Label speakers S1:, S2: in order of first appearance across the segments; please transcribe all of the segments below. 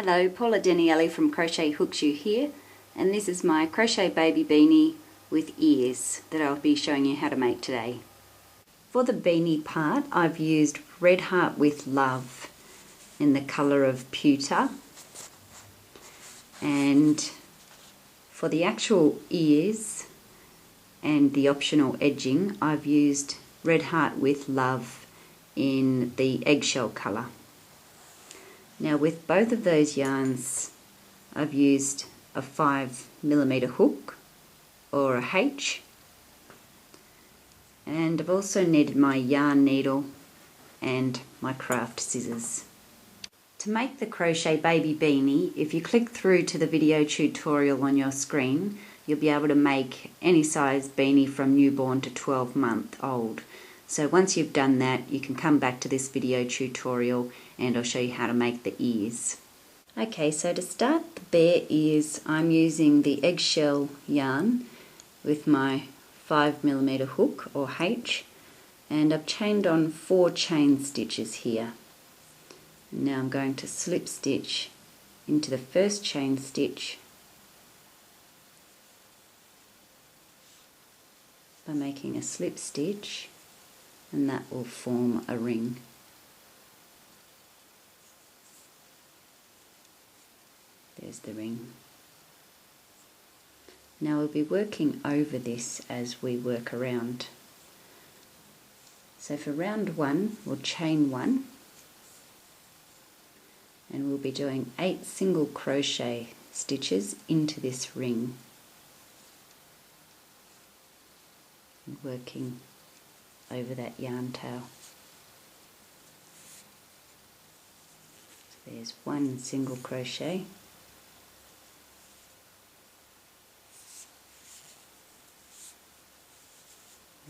S1: Hello, Paula Daniele from Crochet Hook here, and this is my crochet baby beanie with ears that I'll be showing you how to make today. For the beanie part, I've used Red Heart with Love in the colour of Pewter, and for the actual ears and the optional edging, I've used Red Heart with Love in the Eggshell colour. Now with both of those yarns, I've used a 5mm hook or a H, and I've also needed my yarn needle and my craft scissors. To make the crochet baby beanie, if you click through to the video tutorial on your screen, you'll be able to make any size beanie from newborn to 12-month-old. So once you've done that, you can come back to this video tutorial and I'll show you how to make the ears. Okay, so to start the bare ears, I'm using the Eggshell yarn with my 5mm hook or H, and I've chained on 4 chain stitches here. Now I'm going to slip stitch into the first chain stitch by making a slip stitch, and that will form a ring. There's the ring. Now we'll be working over this as we work around. So for round 1, we'll chain 1, and we'll be doing 8 single crochet stitches into this ring, and working over that yarn tail. So there's 1 single crochet,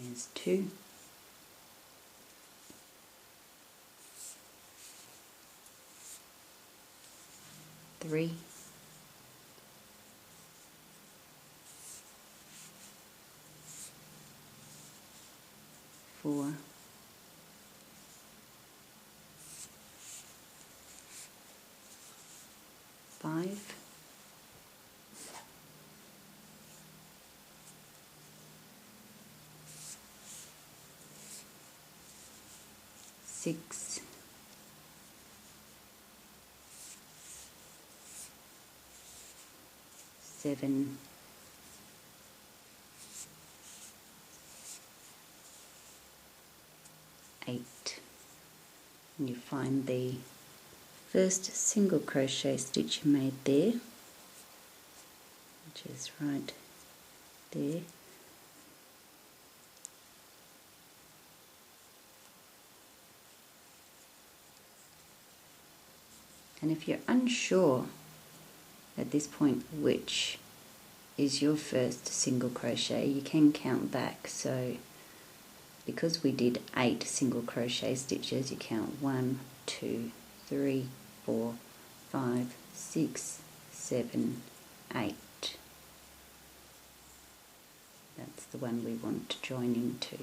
S1: there's 2, 3, 4, 5, 6, 7, 8, and you find the first single crochet stitch you made there, which is right there. And if you're unsure at this point which is your first single crochet, you can count back. So because we did 8 single crochet stitches, you count 1, 2, 3, 4, 5, 6, 7, 8. That's the one we want to join into.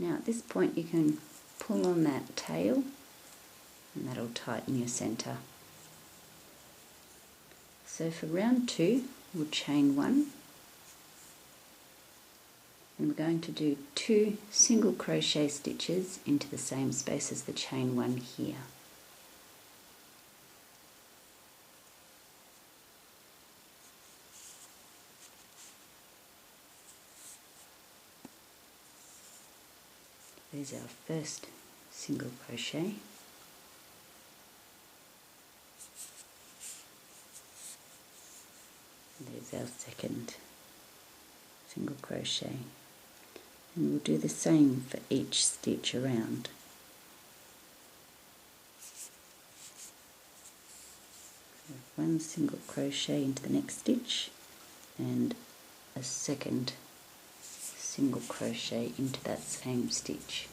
S1: Now at this point you can pull on that tail, and that'll tighten your centre. So for round 2, we'll chain 1, and we're going to do 2 single crochet stitches into the same space as the chain 1 here. There's our first single crochet. There's our second single crochet. And we'll do the same for each stitch around. So 1 single crochet into the next stitch, and a second single crochet into that same stitch,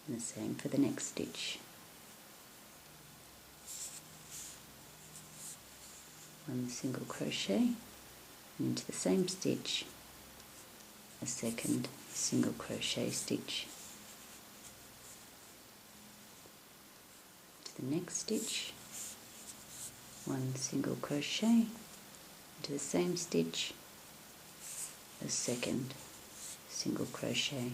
S1: and the same for the next stitch. one single crochet, and into the same stitch a second single crochet stitch. To the next stitch, one single crochet, into the same stitch a second single crochet.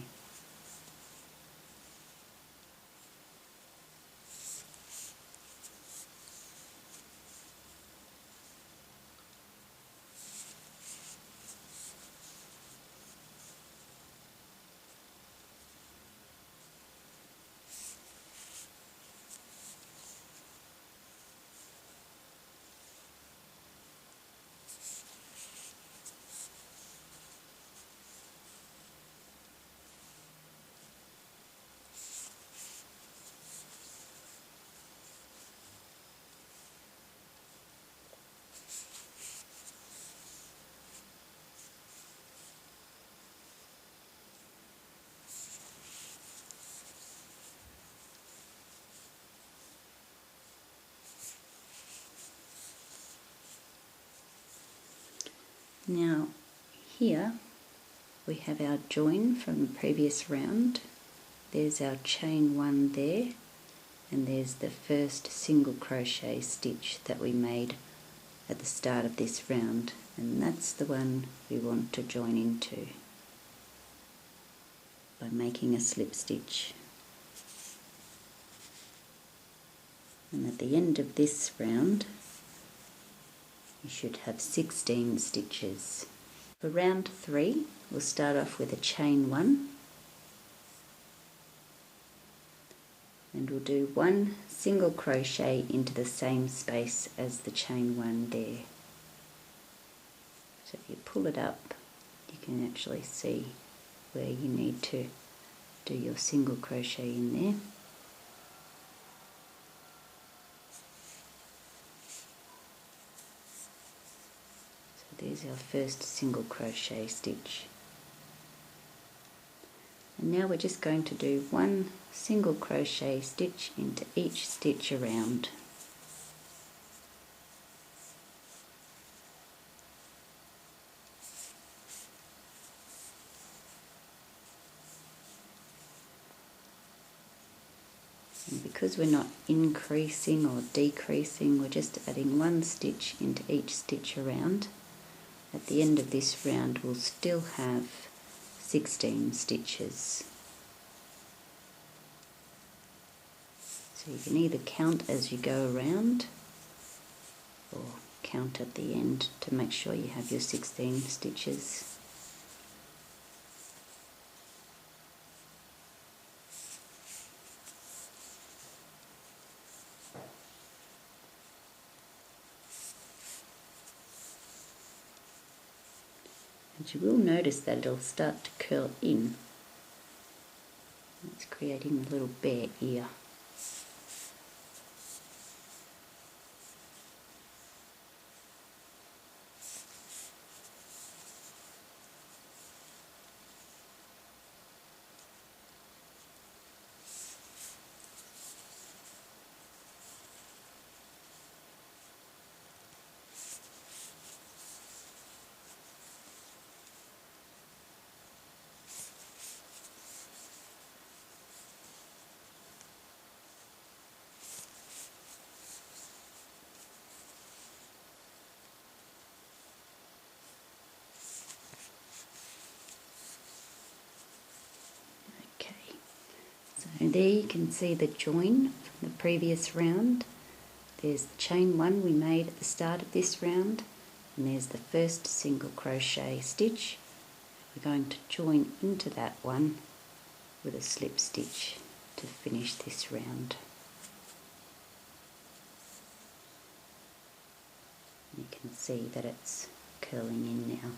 S1: Now here we have our join from the previous round. There's our chain one there, and there's the first single crochet stitch that we made at the start of this round, and that's the one we want to join into by making a slip stitch. And at the end of this round you should have 16 stitches. For round 3 we'll start off with a chain 1, and we'll do one single crochet into the same space as the chain 1 there. So if you pull it up you can actually see where you need to do your single crochet in there. There's our first single crochet stitch. And now we're just going to do one single crochet stitch into each stitch around. And because we're not increasing or decreasing, we're just adding one stitch into each stitch around. At the end of this round we'll still have 16 stitches. So you can either count as you go around or count at the end to make sure you have your 16 stitches. And you will notice that it'll start to curl in. It's creating a little bear ear. And there you can see the join from the previous round. There's the chain 1 we made at the start of this round, and there's the first single crochet stitch. We're going to join into that one with a slip stitch to finish this round. You can see that it's curling in now.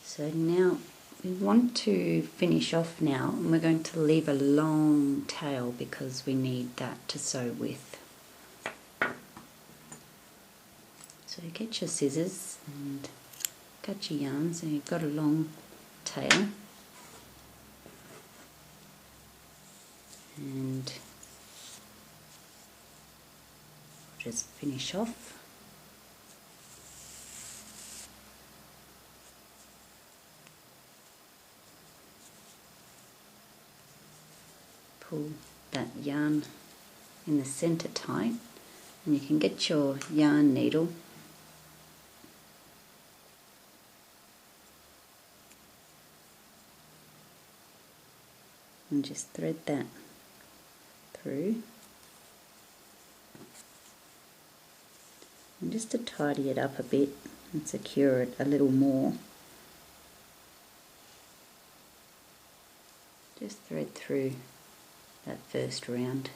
S1: So now we want to finish off now, and we're going to leave a long tail because we need that to sew with. So get your scissors and cut your yarn so you've got a long tail, and just finish off pull that yarn in the center tight, and you can get your yarn needle and just thread that through. And just to tidy it up a bit and secure it a little more, just thread through that first round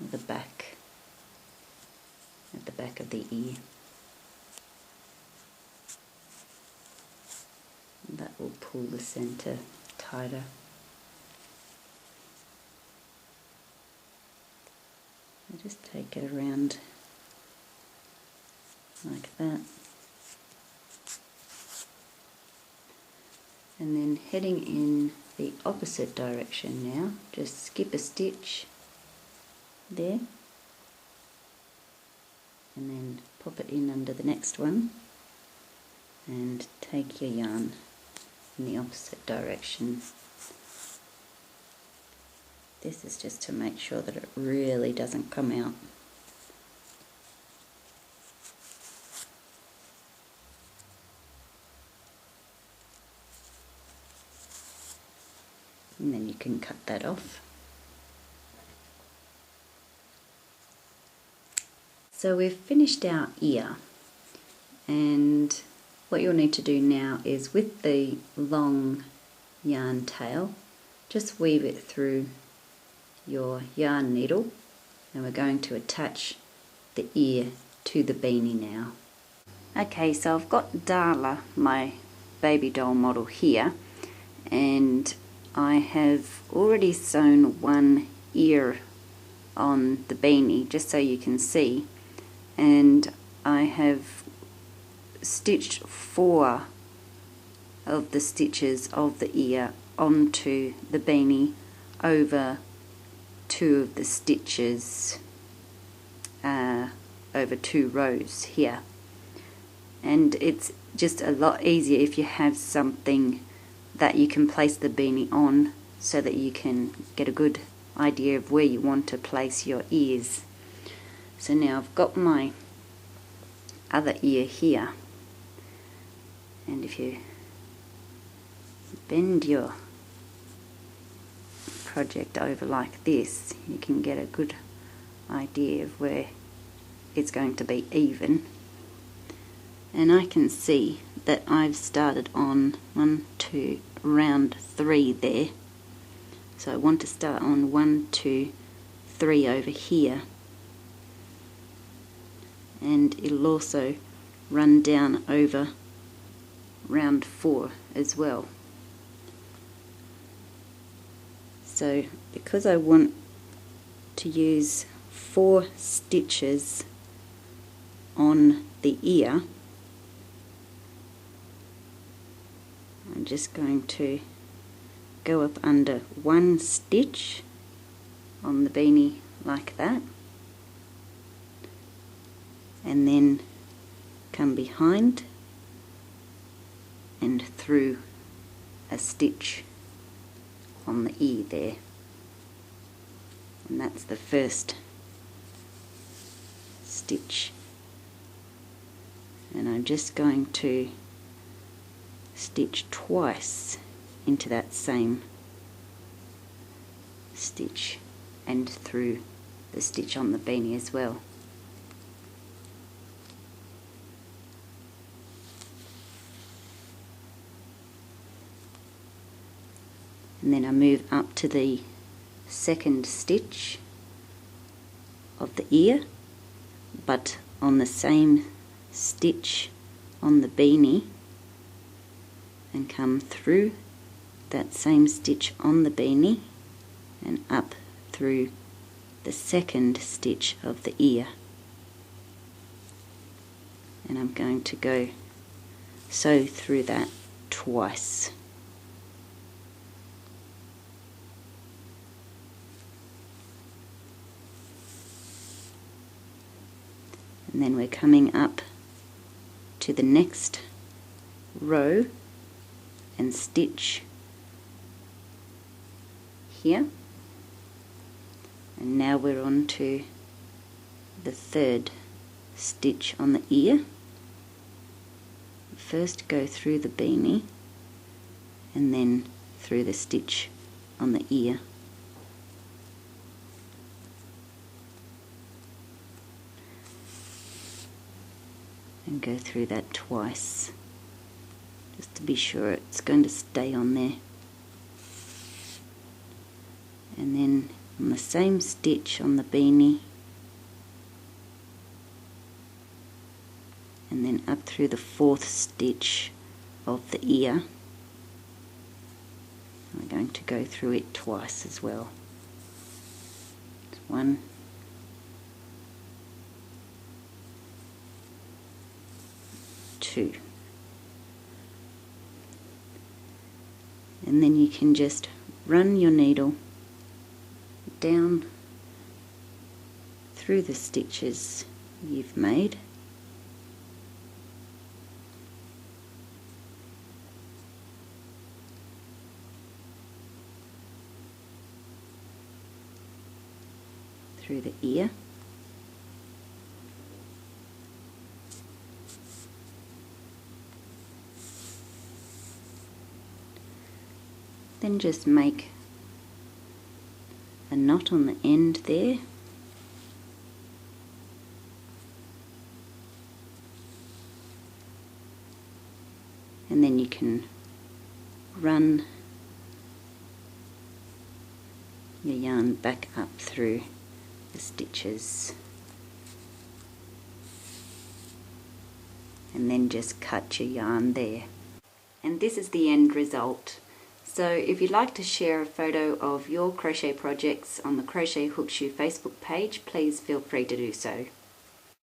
S1: of the back, at the back of the ear. And that will pull the center tighter. And just take it around like that. And then heading in the opposite direction now, just skip a stitch there and then pop it in under the next one and take your yarn in the opposite direction. This is just to make sure that it really doesn't come out. And then you can cut that off. So we've finished our ear, and what you'll need to do now is with the long yarn tail, just weave it through your yarn needle, and we're going to attach the ear to the beanie now. Okay, so I've got Darla, my baby doll model here, and I have already sewn one ear on the beanie just so you can see, and I have stitched 4 of the stitches of the ear onto the beanie over 2 of the stitches over 2 rows here. And it's just a lot easier if you have something that you can place the beanie on so that you can get a good idea of where you want to place your ears. So now I've got my other ear here, and if you bend your project over like this, you can get a good idea of where it's going to be even. And I can see that I've started on round 3 there, so I want to start on 1, 2, 3 over here, and it'll also run down over round 4 as well. So because I want to use 4 stitches on the ear, I'm just going to go up under 1 stitch on the beanie like that, and then come behind and through a stitch on the ear there, and that's the first stitch. And I'm just going to stitch twice into that same stitch and through the stitch on the beanie as well. And then I move up to the second stitch of the ear, but on the same stitch on the beanie, and come through that same stitch on the beanie and up through the second stitch of the ear. And I'm going to go sew through that twice. And then we're coming up to the next row and stitch here, And now we're on to the third stitch on the ear. First go through the beanie and then through the stitch on the ear. And go through that twice, just to be sure it's going to stay on there. And then on the same stitch on the beanie, and then up through the fourth stitch of the ear. We're going to go through it twice as well. 1, 2. And then you can just run your needle down through the stitches you've made. Through the ear. Then just make a knot on the end there. And then you can run your yarn back up through the stitches and then just cut your yarn there. And this is the end result. So if you'd like to share a photo of your crochet projects on the Crochet Hook Shoe Facebook page, please feel free to do so.